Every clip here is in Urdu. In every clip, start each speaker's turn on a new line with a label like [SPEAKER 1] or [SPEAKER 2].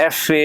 [SPEAKER 1] FA,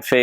[SPEAKER 1] FA,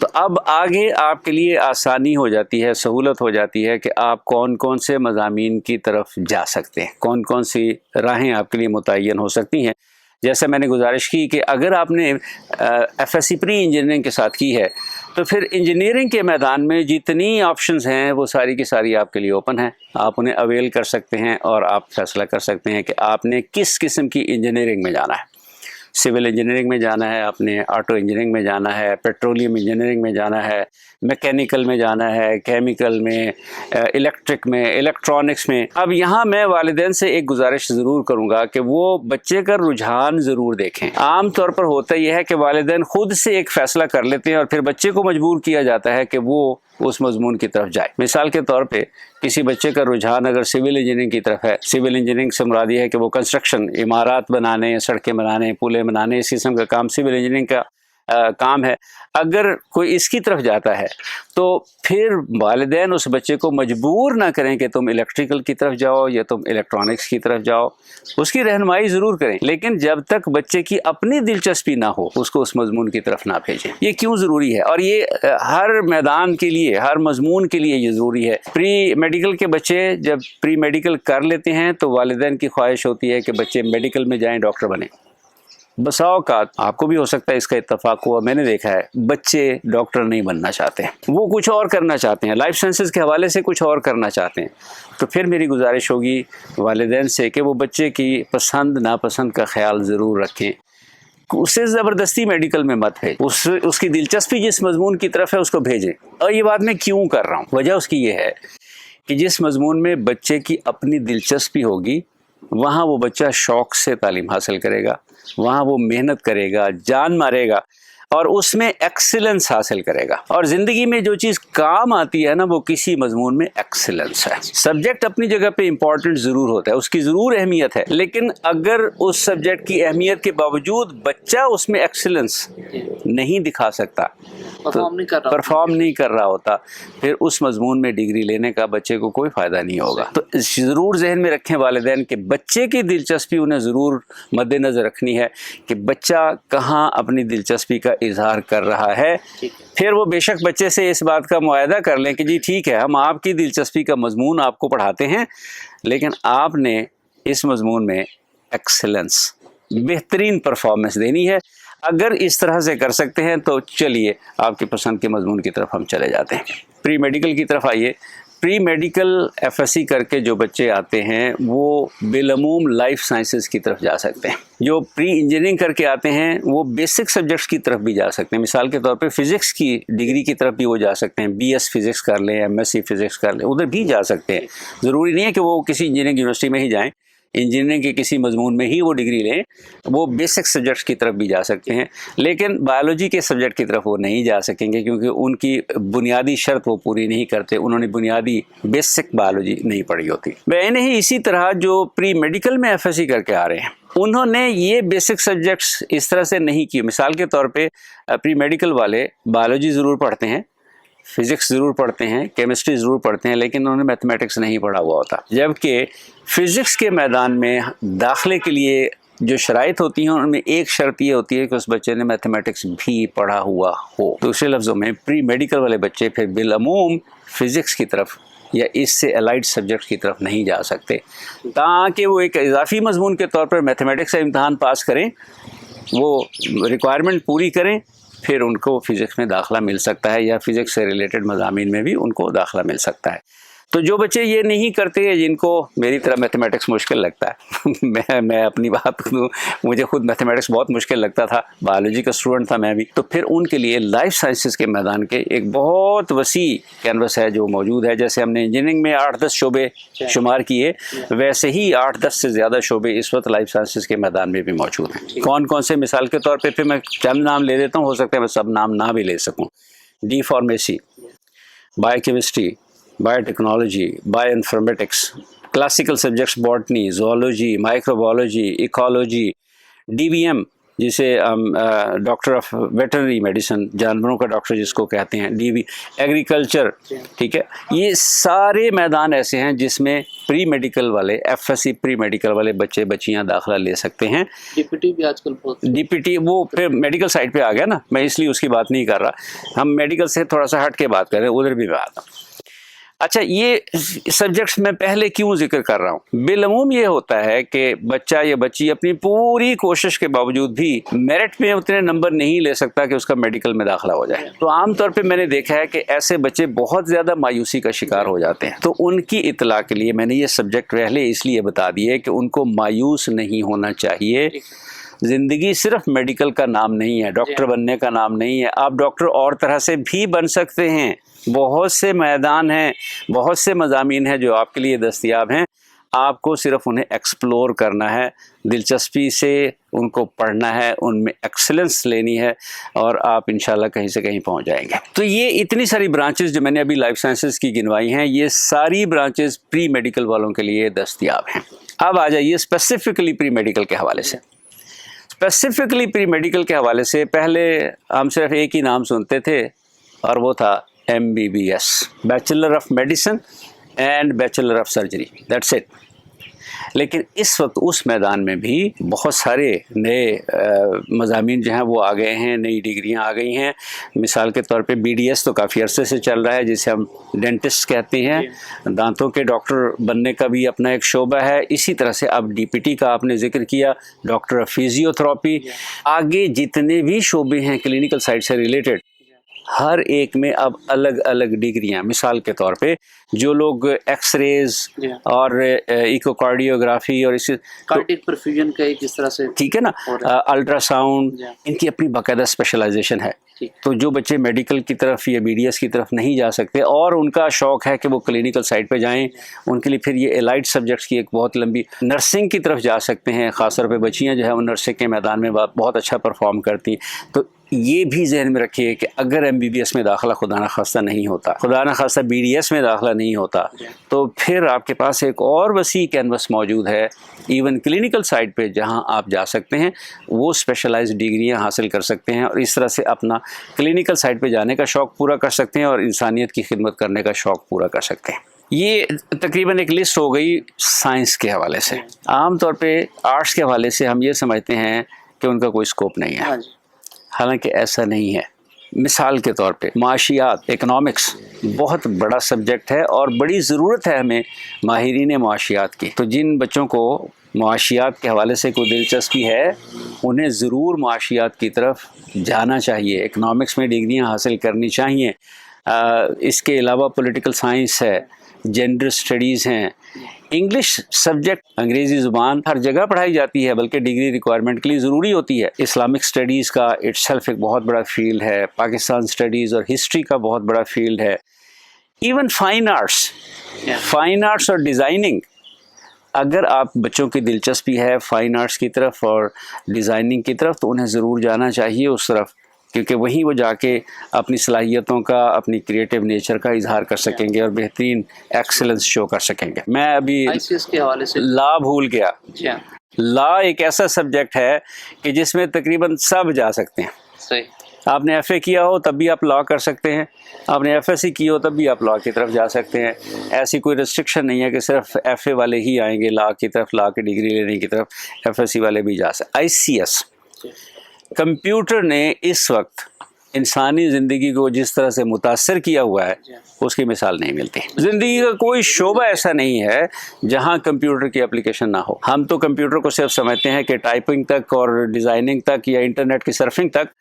[SPEAKER 1] تو اب آگے آپ کے لیے آسانی ہو جاتی ہے، سہولت ہو جاتی ہے کہ آپ کون کون سے مضامین کی طرف جا سکتے ہیں، کون کون سی راہیں آپ کے لیے متعین ہو سکتی ہیں۔ جیسے میں نے گزارش کی کہ اگر آپ نے F S C pre engineering کے ساتھ کی ہے تو پھر انجینئرنگ کے میدان میں جتنی آپشنز ہیں وہ ساری کی ساری آپ کے لیے اوپن ہیں، آپ انہیں اویل کر سکتے ہیں اور آپ فیصلہ کر سکتے ہیں کہ آپ نے کس قسم کی انجینئرنگ میں جانا ہے۔ سول انجینئرنگ میں جانا ہے، آپ نے آٹو انجینئرنگ میں جانا ہے، پیٹرولیم انجینئرنگ میں جانا ہے، میکینیکل میں جانا ہے، کیمیکل میں، الیکٹرک میں، الیکٹرانکس میں۔ اب یہاں میں والدین سے ایک گزارش ضرور کروں گا کہ وہ بچے کا رجحان ضرور دیکھیں۔ عام طور پر ہوتا یہ ہے کہ والدین خود سے ایک فیصلہ کر لیتے ہیں اور پھر بچے کو مجبور کیا جاتا ہے کہ وہ اس مضمون کی طرف جائے۔ مثال کے طور پہ کسی بچے کا رجحان اگر سول انجینئرنگ کی طرف ہے، سول انجینئرنگ سے مراد یہ ہے کہ وہ کنسٹرکشن، عمارات بنانے، سڑکیں بنانے، پلیں بنانے، اس قسم کا کام سول انجینئرنگ کا کام ہے، اگر کوئی اس کی طرف جاتا ہے تو پھر والدین اس بچے کو مجبور نہ کریں کہ تم الیکٹریکل کی طرف جاؤ یا تم الیکٹرانکس کی طرف جاؤ، اس کی رہنمائی ضرور کریں، لیکن جب تک بچے کی اپنی دلچسپی نہ ہو اس کو اس مضمون کی طرف نہ بھیجیں۔ یہ کیوں ضروری ہے؟ اور یہ ہر میدان کے لیے، ہر مضمون کے لیے یہ ضروری ہے۔ پری میڈیکل کے بچے جب پری میڈیکل کر لیتے ہیں تو والدین کی خواہش ہوتی ہے کہ بچے میڈیکل میں جائیں، ڈاکٹر بنیں۔ بسا اوقات آپ کو بھی ہو سکتا ہے اس کا اتفاق ہوا، میں نے دیکھا ہے بچے ڈاکٹر نہیں بننا چاہتے ہیں، وہ کچھ اور کرنا چاہتے ہیں، لائف سائنسز کے حوالے سے کچھ اور کرنا چاہتے ہیں۔ تو پھر میری گزارش ہوگی والدین سے کہ وہ بچے کی پسند ناپسند کا خیال ضرور رکھیں، اسے زبردستی میڈیکل میں مت بھیجیں، اس کی دلچسپی جس مضمون کی طرف ہے اس کو بھیجیں۔ اور یہ بات میں کیوں کر رہا ہوں، وجہ اس کی یہ ہے کہ جس مضمون میں بچے کی اپنی دلچسپی ہوگی وہاں وہ بچہ شوق سے تعلیم حاصل کرے گا، وہاں وہ محنت کرے گا، جان مارے گا اور اس میں ایکسیلنس حاصل کرے گا۔ اور زندگی میں جو چیز کام آتی ہے نا وہ کسی مضمون میں ایکسیلنس ہے۔ سبجیکٹ اپنی جگہ پہ امپورٹنٹ ضرور ہوتا ہے، اس کی ضرور اہمیت ہے، لیکن اگر اس سبجیکٹ کی اہمیت کے باوجود بچہ اس میں ایکسیلنس نہیں دکھا سکتا، پرفارم نہیں کر رہا ہوتا، پھر اس مضمون میں ڈگری لینے کا بچے کو کوئی فائدہ نہیں ہوگا۔ تو ضرور ذہن میں رکھیں والدین کہ بچے کی دلچسپی انہیں ضرور مد نظر رکھنی ہے کہ بچہ کہاں اپنی دلچسپی کا اظہار کر رہا ہے۔ پھر وہ بے شک بچے سے اس بات کا معاہدہ کر لیں کہ جی ٹھیک ہے، ہم آپ کی دلچسپی کا مضمون آپ کو پڑھاتے ہیں، لیکن آپ نے اس مضمون میں ایکسیلنس، بہترین پرفارمنس دینی ہے۔ اگر اس طرح سے کر سکتے ہیں تو چلیے آپ کی پسند کے مضمون کی طرف ہم چلے جاتے ہیں۔ پری میڈیکل کی طرف آئیے۔ Pre medical F S C کر کے جو بچے آتے ہیں وہ بالعموم لائف سائنسز کی طرف جا سکتے ہیں۔ جو پری انجینئرنگ کر کے آتے ہیں وہ بیسک سبجیکٹس کی طرف بھی جا سکتے ہیں۔ مثال کے طور پہ فزکس کی ڈگری کی طرف بھی وہ جا سکتے ہیں، بی ایس فزکس کر لیں، ایم ایس سی فزکس کر لیں، ادھر بھی جا سکتے ہیں۔ ضروری نہیں ہے کہ وہ کسی انجینئرنگ یونیورسٹی میں ہی جائیں، انجینئرنگ کے کسی مضمون میں ہی وہ ڈگری لیں، وہ بیسک سبجیکٹس کی طرف بھی جا سکتے ہیں، لیکن بایولوجی کے سبجیکٹ کی طرف وہ نہیں جا سکیں گے کیونکہ ان کی بنیادی شرط وہ پوری نہیں کرتے، انہوں نے بنیادی بیسک بایولوجی نہیں پڑھی ہوتی۔ میں ہی اسی طرح جو پری میڈیکل میں ایف ایس سی کر کے آ رہے ہیں انہوں نے یہ بیسک سبجیکٹس اس طرح سے نہیں کیے۔ مثال کے طور پہ پری میڈیکل والے بایولوجی ضرور پڑھتے ہیں، فزکس ضرور پڑھتے ہیں، کیمسٹری ضرور پڑھتے ہیں، لیکن انہوں نے میتھمیٹکس نہیں پڑھا ہوا ہوتا۔ جبکہ فزکس کے میدان میں داخلے کے لیے جو شرائط ہوتی ہیں ان میں ایک شرط یہ ہوتی ہے کہ اس بچے نے میتھمیٹکس بھی پڑھا ہوا ہو۔ دوسرے لفظوں میں پری میڈیکل والے بچے پھر بالعموم فزکس کی طرف یا اس سے الائڈ سبجیکٹس کی طرف نہیں جا سکتے، تاکہ وہ ایک اضافی مضمون کے طور پر میتھمیٹکس کا امتحان پاس کریں، وہ ریکوائرمنٹ پوری کریں، پھر ان کو فزکس میں داخلہ مل سکتا ہے یا فزکس سے ریلیٹڈ مضامین میں بھی ان کو داخلہ مل سکتا ہے۔ تو جو بچے یہ نہیں کرتے جن کو میری طرح میتھمیٹکس مشکل لگتا ہے، میں اپنی بات کروں، مجھے خود میتھمیٹکس بہت مشکل لگتا تھا، بایولوجی کا اسٹوڈنٹ تھا میں بھی، تو پھر ان کے لیے لائف سائنسز کے میدان کے ایک بہت وسیع کینوس ہے جو موجود ہے۔ جیسے ہم نے انجینئرنگ میں 8-10 شعبے شمار کیے، ویسے ہی 8-10 سے زیادہ شعبے اس وقت لائف سائنسز کے میدان میں بھی موجود ہیں۔ کون کون سے؟ مثال کے طور پہ پھر میں چند نام لے دیتا ہوں، ہو سکتا ہے میں سب نام نہ بھی لے سکوں۔ D pharmacy, biochemistry, biotechnology, bioinformatics, classical subjects botany, zoology, microbiology, ecology, D B M جسے ہم ڈاکٹر آف ویٹرنری میڈیسن، جانوروں کا ڈاکٹر جس کو کہتے ہیں، DV ایگریکلچر، ٹھیک ہے. یہ سارے میدان ایسے ہیں جس میں پری میڈیکل والے FSC پری میڈیکل والے بچے بچیاں داخلہ لے سکتے ہیں.
[SPEAKER 2] DPT بھی آج کل بہت،
[SPEAKER 1] DPT وہ پھر میڈیکل سائڈ پہ آ گیا نا، میں اس لیے اس کی بات نہیں کر رہا، ہم میڈیکل سے تھوڑا سا ہٹ کے بات کر رہے ہیں، ادھر بھی میں آتا ہوں. اچھا، یہ سبجیکٹس میں پہلے کیوں ذکر کر رہا ہوں؟ بالعموم یہ ہوتا ہے کہ بچہ یا بچی اپنی پوری کوشش کے باوجود بھی میرٹ میں اتنے نمبر نہیں لے سکتا کہ اس کا میڈیکل میں داخلہ ہو جائے. تو عام طور پہ میں نے دیکھا ہے کہ ایسے بچے بہت زیادہ مایوسی کا شکار ہو جاتے ہیں. تو ان کی اطلاع کے لیے میں نے یہ سبجیکٹ پہلے اس لیے بتا دیے کہ ان کو مایوس نہیں ہونا چاہیے. زندگی صرف میڈیکل کا نام نہیں ہے، ڈاکٹر بننے کا نام نہیں ہے. آپ ڈاکٹر اور طرح سے بھی بن سکتے ہیں. بہت سے میدان ہیں، بہت سے مضامین ہیں جو آپ کے لیے دستیاب ہیں. آپ کو صرف انہیں ایکسپلور کرنا ہے، دلچسپی سے ان کو پڑھنا ہے، ان میں ایکسلنس لینی ہے، اور آپ انشاءاللہ کہیں سے کہیں پہنچ جائیں گے. تو یہ اتنی ساری برانچز جو میں نے ابھی لائف سائنسز کی گنوائی ہیں، یہ ساری برانچز پری میڈیکل والوں کے لیے دستیاب ہیں. اب آ جائیے اسپیسیفکلی پری میڈیکل کے حوالے سے. اسپیسیفکلی پری میڈیکل کے حوالے سے پہلے ہم صرف ایک ہی نام سنتے تھے، اور وہ تھا MBBS، bachelor of medicine and bachelor of surgery, that's it. لیکن اس وقت اس میدان میں بھی بہت سارے نئے مضامین جو ہیں وہ آ گئے ہیں، نئی ڈگریاں آ گئی ہیں. مثال کے طور پہ BDS تو کافی عرصے سے چل رہا ہے، جسے ہم ڈینٹسٹ کہتے ہیں. دانتوں کے ڈاکٹر بننے کا بھی اپنا ایک شعبہ ہے. اسی طرح سے اب DPT کا آپ نے ذکر کیا، ڈاکٹر آف فیزیو تھراپی. آگے جتنے بھی شعبے ہیں کلینکل سائڈ سے ریلیٹڈ، ہر ایک میں اب الگ الگ ڈگریاں. مثال کے طور پہ جو لوگ ایکس ریز اور ایکو کارڈیوگرافی اور اسی
[SPEAKER 2] کارڈیک پرفیوژن کا ایک اس طرح سے،
[SPEAKER 1] ٹھیک ہے نا، الٹرا ساؤنڈ، ان کی اپنی باقاعدہ اسپیشلائزیشن ہے. تو جو بچے میڈیکل کی طرف یا BDS کی طرف نہیں جا سکتے اور ان کا شوق ہے کہ وہ کلینکل سائڈ پہ جائیں، ان کے لیے پھر یہ الائڈ سبجیکٹس کی ایک بہت لمبی نرسنگ کی طرف جا سکتے ہیں. خاص طور پہ بچیاں جو ہے وہ نرسنگ کے میدان میں بہت اچھا پرفارم کرتی ہیں. تو یہ بھی ذہن میں رکھیے کہ اگر MBBS میں داخلہ خدا نخواستہ نہیں ہوتا، خدا نخواستہ BDS میں داخلہ نہیں ہوتا، تو پھر آپ کے پاس ایک اور وسیع کینوس موجود ہے ایون کلینکل سائڈ پہ، جہاں آپ جا سکتے ہیں، وہ اسپیشلائزڈ ڈگریاں حاصل کر سکتے ہیں، اور اس طرح سے اپنا کلینکل سائڈ پہ جانے کا شوق پورا کر سکتے ہیں اور انسانیت کی خدمت کرنے کا شوق پورا کر سکتے ہیں. یہ تقریباً ایک لسٹ ہو گئی سائنس کے حوالے سے. عام طور پہ آرٹس کے حوالے سے ہم یہ سمجھتے ہیں کہ ان کا کوئی اسکوپ نہیں ہے، حالانکہ ایسا نہیں ہے. مثال کے طور پہ معاشیات، اکنامکس بہت بڑا سبجیکٹ ہے اور بڑی ضرورت ہے ہمیں ماہرین معاشیات کی. تو جن بچوں کو معاشیات کے حوالے سے کوئی دلچسپی ہے، انہیں ضرور معاشیات کی طرف جانا چاہیے، اکنامکس میں ڈگریاں حاصل کرنی چاہیے. اس کے علاوہ پولیٹیکل سائنس ہے، جینڈر اسٹڈیز ہیں. انگلش سبجیکٹ، انگریزی زبان ہر جگہ پڑھائی جاتی ہے، بلکہ ڈگری ریکوائرمنٹ کے لیے ضروری ہوتی ہے. اسلامک اسٹڈیز کا اٹ سیلف ایک بہت بڑا فیلڈ ہے، پاکستان اسٹڈیز اور ہسٹری کا بہت بڑا فیلڈ ہے. ایون فائن آرٹس اور ڈیزائننگ، اگر آپ بچوں کی دلچسپی ہے فائن آرٹس کی طرف اور ڈیزائننگ کی طرف، تو انہیں ضرور جانا چاہیے اس طرف، کیونکہ وہیں وہ جا کے اپنی صلاحیتوں کا، اپنی کریٹیو نیچر کا اظہار کر سکیں گے اور بہترین ایکسلنس شو کر سکیں گے. میں ابھی
[SPEAKER 2] ICS کے حوالے سے
[SPEAKER 1] لا بھول گیا. لا ایک ایسا سبجیکٹ ہے کہ جس میں تقریباً سب جا سکتے ہیں.
[SPEAKER 2] صحیح.
[SPEAKER 1] آپ نے FA کیا ہو تب بھی آپ لا کر سکتے ہیں، آپ نے FSC کی ہو تب بھی آپ لا کی طرف جا سکتے ہیں. ایسی کوئی ریسٹرکشن نہیں ہے کہ صرف FA والے ہی آئیں گے لا کی طرف، لا کی ڈگری لینے کی طرف. FSC والے بھی جا سکتے. ICS کمپیوٹر نے اس وقت انسانی زندگی کو جس طرح سے متاثر کیا ہوا ہے، اس کی مثال نہیں ملتی. زندگی کا کوئی شعبہ ایسا نہیں ہے جہاں کمپیوٹر کی اپلیکیشن نہ ہو. ہم تو کمپیوٹر کو صرف سمجھتے ہیں کہ ٹائپنگ تک اور ڈیزائننگ تک یا انٹرنیٹ کی سرفنگ تک،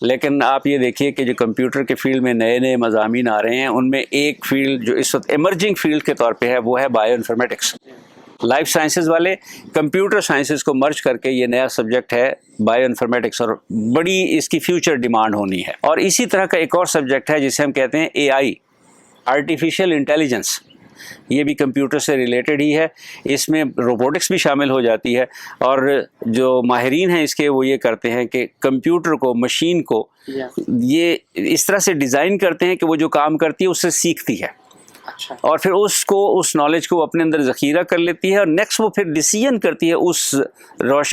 [SPEAKER 1] لیکن آپ یہ دیکھیے کہ جو کمپیوٹر کے فیلڈ میں نئے نئے مضامین آ رہے ہیں، ان میں ایک فیلڈ جو اس وقت ایمرجنگ فیلڈ کے طور پہ ہے، وہ ہے بائیو انفارمیٹکس. لائف سائنسز والے کمپیوٹر سائنسز کو مرج کر کے یہ نیا سبجیکٹ ہے بائیو انفارمیٹکس، اور بڑی اس کی فیوچر ڈیمانڈ ہونی ہے. اور اسی طرح کا ایک اور سبجیکٹ ہے جسے ہم کہتے ہیں AI، آرٹیفیشیل انٹیلیجنس. یہ بھی کمپیوٹر سے ریلیٹڈ ہی ہے. اس میں روبوٹکس بھی شامل ہو جاتی ہے، اور جو ماہرین ہیں اس کے وہ یہ کرتے ہیں کہ کمپیوٹر کو، مشین کو یہ اس طرح سے ڈیزائن کرتے ہیں کہ وہ جو کام کرتی ہے اس سے سیکھتی ہے.
[SPEAKER 2] اچھا.
[SPEAKER 1] اور پھر اس نالج کو اپنے اندر ذخیرہ کر لیتی ہے اور نیکسٹ وہ پھر ڈیسیژن کرتی ہے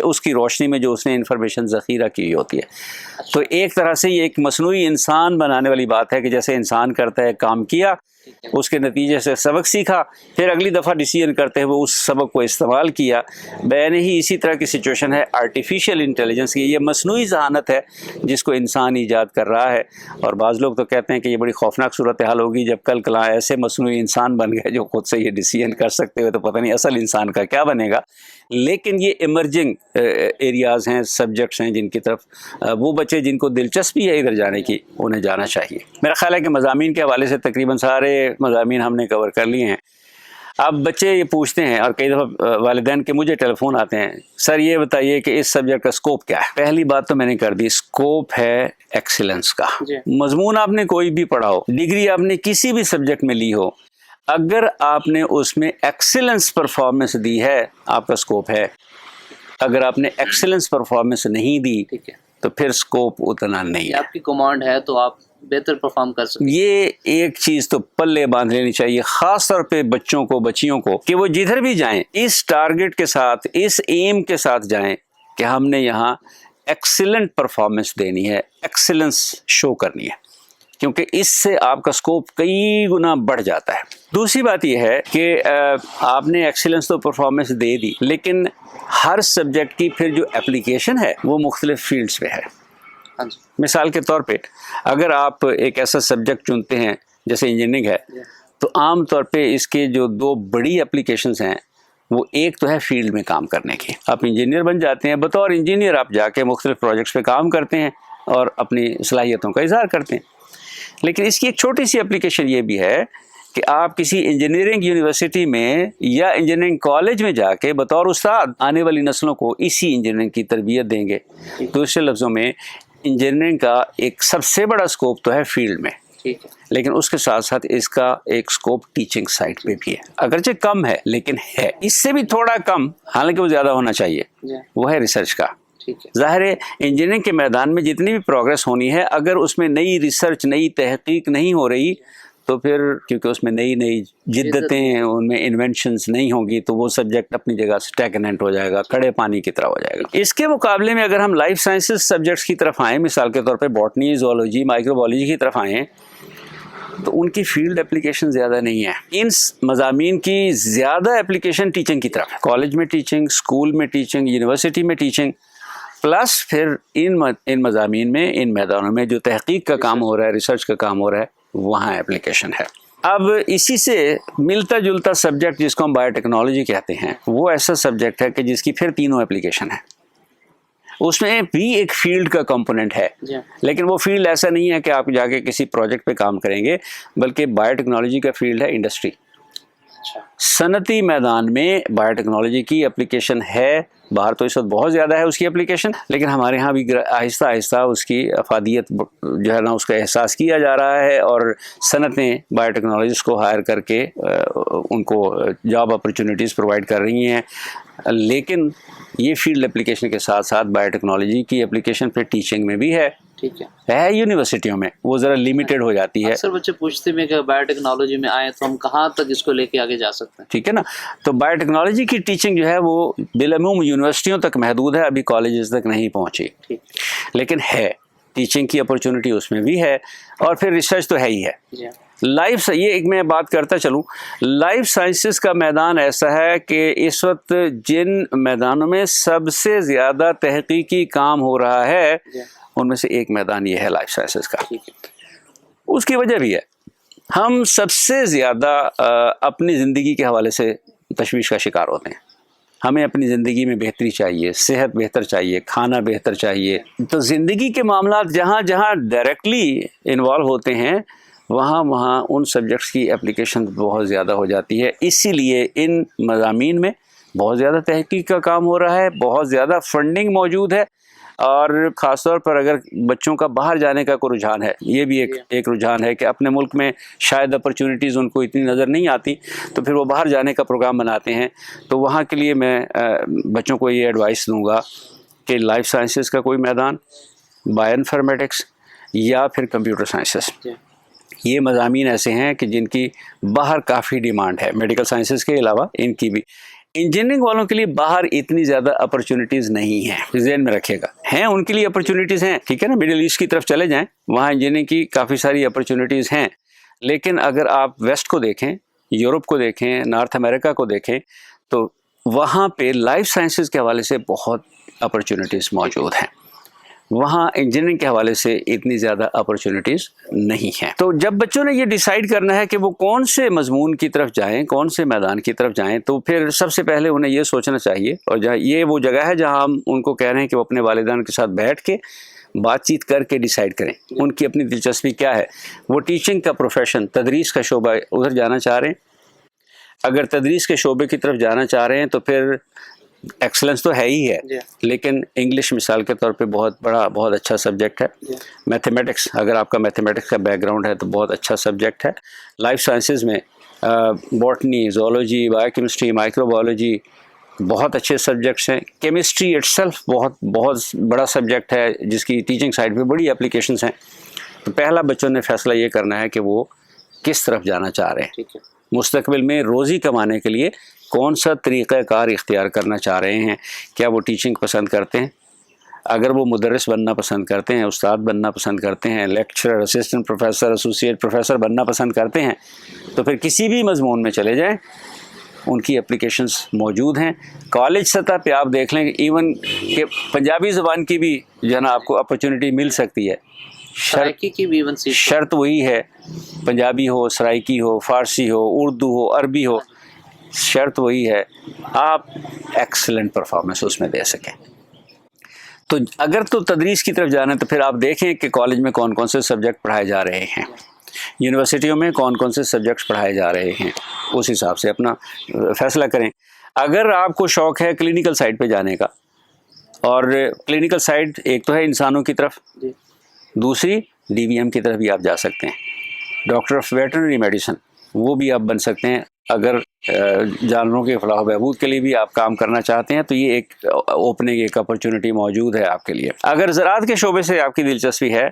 [SPEAKER 1] اس کی روشنی میں جو اس نے انفارمیشن ذخیرہ کی ہوتی ہے. تو ایک طرح سے یہ ایک مصنوعی انسان بنانے والی بات ہے کہ جیسے انسان کرتا ہے کام کیا, اس کے نتیجے سے سبق سیکھا, پھر اگلی دفعہ ڈیسیژن کرتے ہوئے اس سبق کو استعمال کیا. بین ہی اسی طرح کی سچویشن ہے آرٹیفیشیل انٹیلیجنس کی. یہ مصنوعی ذہانت ہے جس کو انسان ایجاد کر رہا ہے, اور بعض لوگ تو کہتے ہیں کہ یہ بڑی خوفناک صورتحال ہوگی جب کل کل ایسے مصنوعی انسان بن گئے جو خود سے یہ ڈیسیژن کر سکتے ہوئے, تو پتہ نہیں اصل انسان کا کیا بنے گا. لیکن یہ ایمرجنگ ایریاز ہیں, سبجیکٹس ہیں جن کی طرف وہ بچے جن کو دلچسپی ہے ادھر جانے کی انہیں جانا چاہیے. میرا خیال ہے کہ مضامین کے حوالے سے تقریباً سارے مضامین ہم نے کور کر لیے ہیں. اب بچے یہ پوچھتے ہیں, اور کئی دفعہ والدین کے مجھے ٹیلی فون آتے ہیں, سر یہ بتائیے کہ اس سبجیکٹ کا اسکوپ کیا ہے. پہلی بات تو میں نے کر دی, اسکوپ ہے ایکسیلنس کا. مضمون آپ نے کوئی بھی پڑھا ہو, ڈگری آپ نے کسی بھی سبجیکٹ میں لی ہو, اگر آپ نے اس میں ایکسیلنس پرفارمنس دی ہے آپ کا اسکوپ ہے. اگر آپ نے ایکسیلنس پرفارمنس نہیں دی تو پھر اسکوپ اتنا نہیں ہے.
[SPEAKER 2] آپ کی کمانڈ ہے تو آپ بہتر پرفارم کر سکتے.
[SPEAKER 1] یہ ایک چیز تو پلے باندھ لینی چاہیے خاص طور پہ بچوں کو, بچیوں کو, کہ وہ جدھر بھی جائیں اس ٹارگٹ کے ساتھ, اس ایم کے ساتھ جائیں کہ ہم نے یہاں ایکسیلنٹ پرفارمنس دینی ہے, ایکسیلنس شو کرنی ہے, کیونکہ اس سے آپ کا اسکوپ کئی گنا بڑھ جاتا ہے. دوسری بات یہ ہے کہ آپ نے ایکسیلنس تو پرفارمنس دے دی, لیکن ہر سبجیکٹ کی پھر جو اپلیکیشن ہے وہ مختلف فیلڈز پہ ہے. مثال کے طور پہ اگر آپ ایک ایسا سبجیکٹ چنتے ہیں جیسے انجینئرنگ ہے, تو عام طور پہ اس کے جو دو بڑی اپلیکیشنز ہیں وہ ایک تو ہے فیلڈ میں کام کرنے کی. آپ انجینئر بن جاتے ہیں, بطور انجینئر آپ جا کے مختلف پروجیکٹس پہ کام کرتے ہیں اور اپنی صلاحیتوں کا اظہار کرتے ہیں. لیکن اس کی ایک چھوٹی سی اپلیکیشن یہ بھی ہے کہ آپ کسی انجینئرنگ یونیورسٹی میں یا انجینئرنگ کالج میں جا کے بطور استاد آنے والی نسلوں کو اسی انجینئرنگ کی تربیت دیں گے. دوسرے لفظوں میں انجینئرنگ کا ایک سب سے بڑا اسکوپ تو ہے فیلڈ میں, لیکن اس کے ساتھ ساتھ اس کا ایک اسکوپ ٹیچنگ سائٹ پہ بھی ہے. اگرچہ کم ہے لیکن ہے, اس سے بھی تھوڑا کم, حالانکہ وہ زیادہ ہونا چاہیے, وہ ہے ریسرچ کا. ظاہر ہے انجینئرنگ کے میدان میں جتنی بھی پروگرس ہونی ہے, اگر اس میں نئی ریسرچ, نئی تحقیق نہیں ہو رہی تو پھر کیونکہ اس میں نئی جدتیں, ان میں انوینشنز نہیں ہوں گی, تو وہ سبجیکٹ اپنی جگہ اسٹیگننٹ ہو جائے گا, کھڑے پانی کی طرح ہو جائے گا. اس کے مقابلے میں اگر ہم لائف سائنسز سبجیکٹس کی طرف آئیں, مثال کے طور پہ باٹنی, زوالوجی, مائکرو بایولوجی کی طرف آئیں, تو ان کی فیلڈ اپلیکیشن زیادہ نہیں ہے. ان مضامین کی زیادہ اپلیکیشن ٹیچنگ کی طرف ہے, کالج میں ٹیچنگ, اسکول میں ٹیچنگ, یونیورسٹی میں ٹیچنگ, پلس پھر ان مضامین میں, ان میدانوں میں جو تحقیق کا کام ہو رہا ہے, ریسرچ کا کام ہو رہا ہے, وہاں اپلیکیشن ہے. اب اسی سے ملتا جلتا سبجیکٹ جس کو ہم بایو ٹیکنالوجی کہتے ہیں, وہ ایسا سبجیکٹ ہے کہ جس کی پھر تینوں اپلیکیشن ہے. اس میں بھی ایک فیلڈ کا کمپوننٹ ہے, لیکن وہ فیلڈ ایسا نہیں ہے کہ آپ جا کے کسی پروجیکٹ پہ کام کریں گے, بلکہ بایو ٹیکنالوجی کا فیلڈ ہے انڈسٹری. صنعتی میدان میں بایو ٹیکنالوجی کی اپلیکیشن ہے. باہر تو اس وقت بہت زیادہ ہے اس کی اپلیکیشن, لیکن ہمارے ہاں بھی آہستہ آہستہ اس کی افادیت جو ہے نا, اس کا احساس کیا جا رہا ہے, اور صنعتیں بایو ٹیکنالوجسٹ کو ہائر کر کے ان کو جاب اپرچونیٹیز پرووائڈ کر رہی ہیں. لیکن یہ فیلڈ اپلیکیشن کے ساتھ ساتھ بایو ٹیکنالوجی کی اپلیکیشن پھر ٹیچنگ میں بھی ہے. ہے یونیورسٹیوں میں, وہ ذرا لیمیٹڈ ہو جاتی ہے.
[SPEAKER 2] اکثر بچے پوچھتے ہیں کہ بایو ٹیکنالوجی میں آئے تو ہم کہاں تک اس کو لے کے آگے جا سکتے ہیں.
[SPEAKER 1] ٹھیک ہے نا, تو بایو ٹیکنالوجی کی ٹیچنگ جو ہے وہ بالعموم یونیورسٹیوں تک محدود ہے, ابھی کالجز تک نہیں پہنچی, لیکن ہے ٹیچنگ کی اپرچونٹی اس میں بھی ہے, اور پھر ریسرچ تو ہے ہی ہے. لائف, یہ ایک میں بات کرتا چلوں, لائف سائنسز کا میدان ایسا ہے کہ اس وقت جن میدانوں میں سب سے زیادہ تحقیقی کام ہو رہا ہے ان میں سے ایک میدان یہ ہے لائف سائنسز کا. اس کی وجہ بھی ہے, ہم سب سے زیادہ اپنی زندگی کے حوالے سے تشویش کا شکار ہوتے ہیں. ہمیں اپنی زندگی میں بہتری چاہیے, صحت بہتر چاہیے, کھانا بہتر چاہیے. تو زندگی کے معاملات جہاں جہاں ڈائریکٹلی انوالو ہوتے ہیں وہاں ان سبجیکٹس کی اپلیکیشن بہت زیادہ ہو جاتی ہے. اسی لیے ان مضامین میں بہت زیادہ تحقیق کا کام ہو رہا ہے, بہت زیادہ فنڈنگ موجود ہے, اور خاص طور پر اگر بچوں کا باہر جانے کا کوئی رجحان ہے, یہ بھی ایک رجحان ہے کہ اپنے ملک میں شاید اپرچونیٹیز ان کو اتنی نظر نہیں آتی, تو پھر وہ باہر جانے کا پروگرام بناتے ہیں. تو وہاں کے لیے میں بچوں کو یہ ایڈوائس دوں گا کہ لائف سائنسز کا کوئی میدان, بایو انفارمیٹکس یا پھر کمپیوٹر سائنسز, یہ مضامین ایسے ہیں کہ جن کی باہر کافی ڈیمانڈ ہے، میڈیکل سائنسز کے علاوہ ان کی بھی۔ انجینئرنگ والوں کے لیے باہر اتنی زیادہ اپرچونیٹیز نہیں ہیں، ذہن میں رکھے گا، ہیں ان کے لیے اپرچونیٹیز ہیں، ٹھیک ہے نا، مڈل ایسٹ کی طرف چلے جائیں، وہاں انجینئرنگ کی کافی ساری اپرچونیٹیز ہیں، لیکن اگر آپ ویسٹ کو دیکھیں، یورپ کو دیکھیں، نارتھ امریکہ کو دیکھیں، تو وہاں پہ لائف سائنسز کے حوالے سے بہت اپرچونیٹیز موجود ہیں، وہاں انجینئرنگ کے حوالے سے اتنی زیادہ اپرچونیٹیز نہیں ہیں۔ تو جب بچوں نے یہ ڈیسائیڈ کرنا ہے کہ وہ کون سے مضمون کی طرف جائیں، کون سے میدان کی طرف جائیں، تو پھر سب سے پہلے انہیں یہ سوچنا چاہیے، اور یہ وہ جگہ ہے جہاں ہم ان کو کہہ رہے ہیں کہ وہ اپنے والدین کے ساتھ بیٹھ کے بات چیت کر کے ڈیسائیڈ کریں ان کی اپنی دلچسپی کیا ہے۔ وہ ٹیچنگ کا پروفیشن، تدریس کا شعبہ، ادھر جانا چاہ رہے ہیں، اگر تدریس کے شعبے کی طرف جانا چاہ رہے ہیں تو پھر ایکسلنس تو ہے ہی ہے، لیکن انگلش مثال کے طور پہ بہت اچھا سبجیکٹ ہے۔ میتھمیٹکس، اگر آپ کا میتھمیٹکس کا بیک گراؤنڈ ہے تو بہت اچھا سبجیکٹ ہے۔ لائف سائنسز میں botany, zoology, bio chemistry, micro biology بہت اچھے سبجیکٹس ہیں۔ کیمسٹری اٹ سیلف بہت بڑا سبجیکٹ ہے جس کی ٹیچنگ سائڈ پہ بڑی اپلیکیشنس ہیں۔ تو پہلا بچوں نے فیصلہ یہ کرنا ہے کہ وہ کس طرف جانا چاہ رہے ہیں، مستقبل میں روزی کمانے کے لیے کون سا طریقہ کار اختیار کرنا چاہ رہے ہیں۔ کیا وہ ٹیچنگ پسند کرتے ہیں؟ اگر وہ مدرس بننا پسند کرتے ہیں، استاد بننا پسند کرتے ہیں، lecturer, assistant professor, associate professor بننا پسند کرتے ہیں، تو پھر کسی بھی مضمون میں چلے جائیں، ان کی اپلیکیشنز موجود ہیں۔ کالج سطح پہ آپ دیکھ لیں ایون کہ پنجابی زبان کی بھی جو ہے نا آپ کو اپرچونٹی مل سکتی ہے، شرط وہی ہے، پنجابی ہو، سرائکی ہو، فارسی ہو، اردو ہو، عربی ہو، شرط وہی ہے آپ ایکسلنٹ پرفارمنس اس میں دے سکیں۔ تو اگر تو تدریس کی طرف جانا ہے تو پھر آپ دیکھیں کہ کالج میں کون کون سے سبجیکٹ پڑھائے جا رہے ہیں، یونیورسٹیوں میں کون کون سے سبجیکٹس پڑھائے جا رہے ہیں، اس حساب سے اپنا فیصلہ کریں۔ اگر آپ کو شوق ہے کلینکل سائڈ پہ جانے کا، اور کلینکل سائڈ ایک تو ہے انسانوں کی طرف، دوسری ڈی وی ایم کی طرف بھی آپ جا سکتے ہیں، ڈاکٹر آف ویٹرنری میڈیسن، وہ بھی آپ بن سکتے ہیں۔ اگر جانوروں کے فلاح و بہبود کے لیے بھی آپ کام کرنا چاہتے ہیں تو یہ ایک اوپننگ، ایک اپرچونٹی موجود ہے آپ کے لیے۔ اگر زراعت کے شعبے سے آپ کی دلچسپی ہے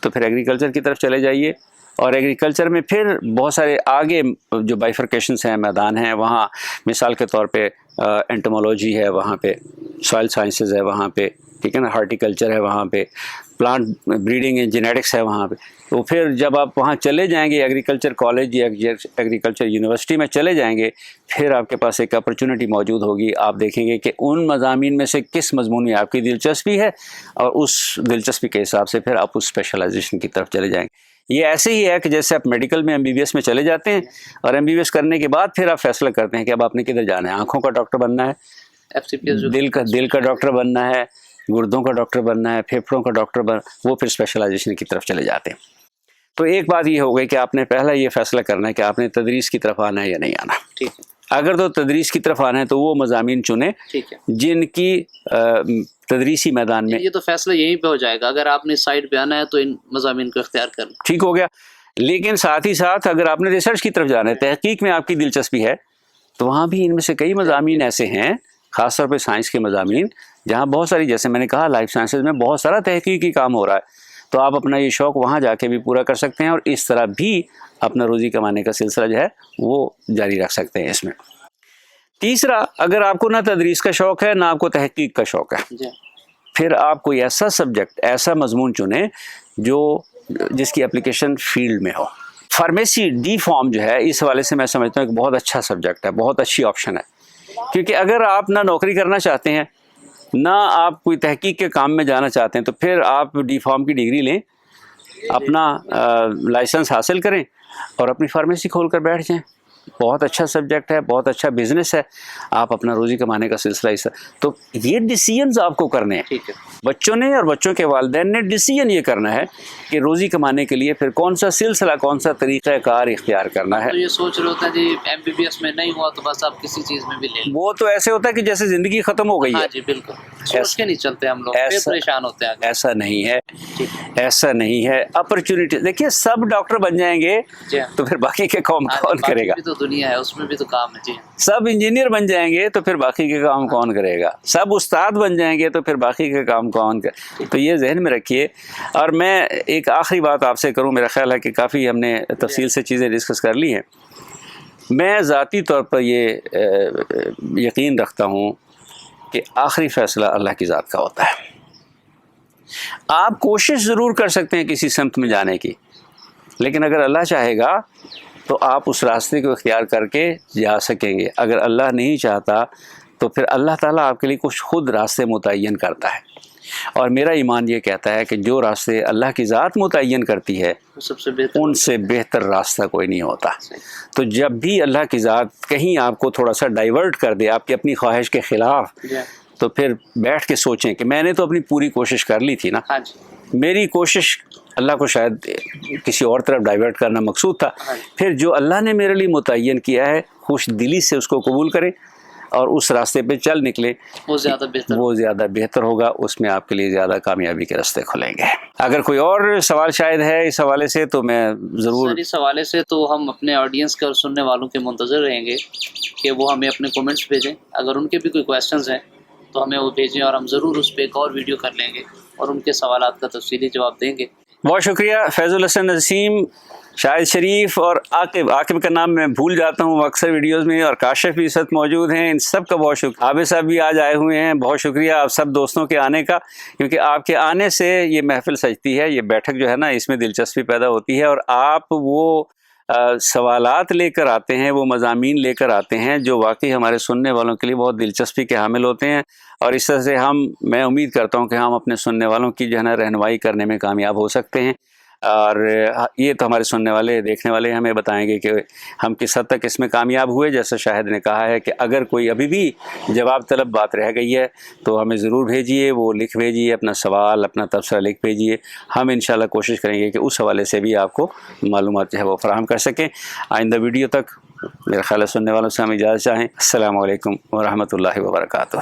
[SPEAKER 1] تو پھر ایگریکلچر کی طرف چلے جائیے، اور ایگریکلچر میں پھر بہت سارے آگے جو بائیفرکیشنس ہیں، میدان ہیں، وہاں مثال کے طور پہ انٹمولوجی ہے، وہاں پہ سوائل سائنسز ہے، وہاں پہ ٹھیک ہے نا، ہارٹیکلچر ہے، وہاں پہ پلانٹ بریڈنگ اینڈ جینیٹکس ہے وہاں پہ۔ تو پھر جب آپ وہاں چلے جائیں گے، ایگریکلچر کالج یا ایگریکلچر یونیورسٹی میں چلے جائیں گے، پھر آپ کے پاس ایک اپرچونٹی موجود ہوگی۔ آپ دیکھیں گے کہ ان مضامین میں سے کس مضمون میں آپ کی دلچسپی ہے، اور اس دلچسپی کے حساب سے پھر آپ اس اسپیشلائزیشن کی طرف چلے جائیں گے۔ یہ ایسے ہی ہے کہ جیسے آپ میڈیکل میں MBBS میں چلے جاتے ہیں، اور MBBS کرنے کے بعد پھر آپ فیصلہ کرتے ہیں کہ اب آپ نے کدھر جانا ہے، آنکھوں کا ڈاکٹر بننا ہے، دل کا ڈاکٹر بننا ہے، گردوں کا ڈاکٹر بننا ہے، پھیپھڑوں کا ڈاکٹر وہ پھر اسپیشلائزیشن کی طرف چلے جاتے ہیں۔ تو ایک بات یہ ہو گئی کہ آپ نے پہلا یہ فیصلہ کرنا ہے کہ آپ نے تدریس کی طرف آنا ہے یا نہیں آنا۔
[SPEAKER 2] ٹھیک ہے،
[SPEAKER 1] اگر تو تدریس کی طرف آنا ہے تو وہ مضامین چنیں جن کی تدریسی میدان میں،
[SPEAKER 2] یہ تو فیصلہ یہیں پہ ہو جائے گا، اگر آپ نے سائڈ پہ آنا ہے تو ان مضامین کو اختیار کرنا،
[SPEAKER 1] ٹھیک ہو گیا۔ لیکن ساتھ ہی ساتھ اگر آپ نے ریسرچ کی طرف جانا ہے، تحقیق میں آپ کی دلچسپی ہے، تو وہاں بھی ان میں سے کئی مضامین ایسے ہیں، خاص طور پہ سائنس کے مضامین، جہاں بہت ساری، جیسے میں نے کہا لائف سائنسز میں بہت سارا تحقیقی کام ہو رہا ہے، تو آپ اپنا یہ شوق وہاں جا کے بھی پورا کر سکتے ہیں، اور اس طرح بھی اپنا روزی کمانے کا سلسلہ جو ہے وہ جاری رکھ سکتے ہیں اس میں۔ تیسرا، اگر آپ کو نہ تدریس کا شوق ہے نہ آپ کو تحقیق کا شوق ہے، پھر آپ کوئی ایسا سبجیکٹ، ایسا مضمون چنیں جس کی اپلیکیشن فیلڈ میں ہو۔ فارمیسی ڈی فارم جو ہے، اس حوالے سے میں سمجھتا ہوں کہ بہت اچھا سبجیکٹ ہے، بہت اچھی آپشن ہے، کیونکہ اگر آپ نہ نوکری کرنا چاہتے ہیں نہ آپ کوئی تحقیق کے کام میں جانا چاہتے ہیں، تو پھر آپ ڈی فارم کی ڈگری لیں، اپنا لائسنس حاصل کریں، اور اپنی فارمیسی کھول کر بیٹھ جائیں۔ بہت اچھا سبجیکٹ ہے، بہت اچھا بزنس ہے، آپ اپنا روزی کمانے کا سلسلہ اس تو یہ ڈیسیجنز آپ کو کرنے ہیں۔ بچوں نے اور بچوں کے والدین نے ڈیسیجن یہ کرنا ہے کہ روزی کمانے کے لیے پھر کون سا سلسلہ، کون سا طریقہ کار اختیار کرنا ہے۔
[SPEAKER 2] تو یہ سوچ رہے ہوتا ہے جی MBBS میں نہیں ہوا تو بس آپ کسی چیز میں بھی لیں،
[SPEAKER 1] وہ تو ایسے ہوتا ہے کہ جیسے زندگی ختم ہو گئی ہے۔
[SPEAKER 2] ہاں جی بالکل، سوچ کے نہیں چلتے ہم لوگ، پھر پریشان ہوتے ہیں۔
[SPEAKER 1] ایسا نہیں ہے، ایسا نہیں ہے۔ اپرچونٹی دیکھیے، سب ڈاکٹر بن جائیں گے تو پھر باقی کے کام کون کرے گا؟
[SPEAKER 2] بھی تو دنیا ہے، اس میں بھی تو کام ہے۔ جی،
[SPEAKER 1] سب انجینئر بن جائیں گے تو پھر باقی کے کام کون کرے گا؟ سب استاد بن جائیں گے تو پھر باقی کے کام کون کرے؟ تو یہ ذہن میں رکھیے۔ اور میں ایک آخری بات آپ سے کروں، میرا خیال ہے کہ کافی ہم نے تفصیل سے چیزیں ڈسکس کر لی ہیں۔ میں ذاتی طور پر یہ یقین رکھتا ہوں کہ آخری فیصلہ اللہ کی ذات کا ہوتا ہے۔ آپ کوشش ضرور کر سکتے ہیں کسی سمت میں جانے کی، لیکن اگر اللہ چاہے گا تو آپ اس راستے کو اختیار کر کے جا سکیں گے۔ اگر اللہ نہیں چاہتا تو پھر اللہ تعالیٰ آپ کے لیے کچھ خود راستے متعین کرتا ہے، اور میرا ایمان یہ کہتا ہے کہ جو راستے اللہ کی ذات متعین کرتی ہے
[SPEAKER 2] سب سے بہتر،
[SPEAKER 1] ان سے بہتر راستہ کوئی نہیں ہوتا۔ تو جب بھی اللہ کی ذات کہیں آپ کو تھوڑا سا ڈائیورٹ کر دے آپ کی اپنی خواہش کے خلاف، تو پھر بیٹھ کے سوچیں کہ میں نے تو اپنی پوری کوشش کر لی تھی نا، میری کوشش اللہ کو شاید کسی اور طرف ڈائیورٹ کرنا مقصود تھا۔ پھر جو اللہ نے میرے لیے متعین کیا ہے خوش دلی سے اس کو قبول کریں اور اس راستے پہ چل نکلے،
[SPEAKER 2] وہ زیادہ بہتر
[SPEAKER 1] ہوگا، اس میں آپ کے لیے زیادہ کامیابی کے راستے کھلیں گے۔ اگر کوئی اور سوال شاید ہے اس حوالے سے تو میں ضرور،
[SPEAKER 2] اس حوالے سے تو ہم اپنے آڈینس کے اور سننے والوں کے منتظر رہیں گے کہ وہ ہمیں اپنے کومنٹس بھیجیں۔ اگر ان کے بھی کوئی کویسچنز ہیں تو ہمیں وہ بھیجیں، اور ہم ضرور اس پہ ایک اور ویڈیو کر لیں گے اور ان کے سوالات کا تفصیلی جواب دیں گے۔
[SPEAKER 1] بہت شکریہ فیض الحسن نسیم، شاہد شریف اور عاقب کا نام میں بھول جاتا ہوں اکثر ویڈیوز میں، اور کاشف بھی ساتھ موجود ہیں، ان سب کا بہت شکریہ۔ عابد صاحب بھی آج آئے ہوئے ہیں، بہت شکریہ آپ سب دوستوں کے آنے کا، کیونکہ آپ کے آنے سے یہ محفل سجتی ہے، یہ بیٹھک جو ہے نا اس میں دلچسپی پیدا ہوتی ہے، اور آپ وہ سوالات لے کر آتے ہیں، وہ مضامین لے کر آتے ہیں جو واقعی ہمارے سننے والوں کے لیے بہت دلچسپی کے حامل ہوتے ہیں، اور اس طرح سے میں امید کرتا ہوں کہ ہم اپنے سننے والوں کی جو ہے نا رہنمائی کرنے میں کامیاب ہو سکتے ہیں۔ اور یہ تو ہمارے سننے والے دیکھنے والے ہمیں بتائیں گے کہ ہم کس حد تک اس میں کامیاب ہوئے۔ جیسا شاہد نے کہا ہے کہ اگر کوئی ابھی بھی جواب طلب بات رہ گئی ہے تو ہمیں ضرور بھیجیے، وہ لکھ بھیجیے، اپنا سوال اپنا تبصرہ لکھ بھیجیے، ہم انشاءاللہ کوشش کریں گے کہ اس حوالے سے بھی آپ کو معلومات جو ہے وہ فراہم کر سکیں۔ آئندہ ویڈیو تک میرا خیال ہے سننے والوں سے ہم اجازت چاہیں۔ السلام علیکم ورحمۃ اللہ وبرکاتہ۔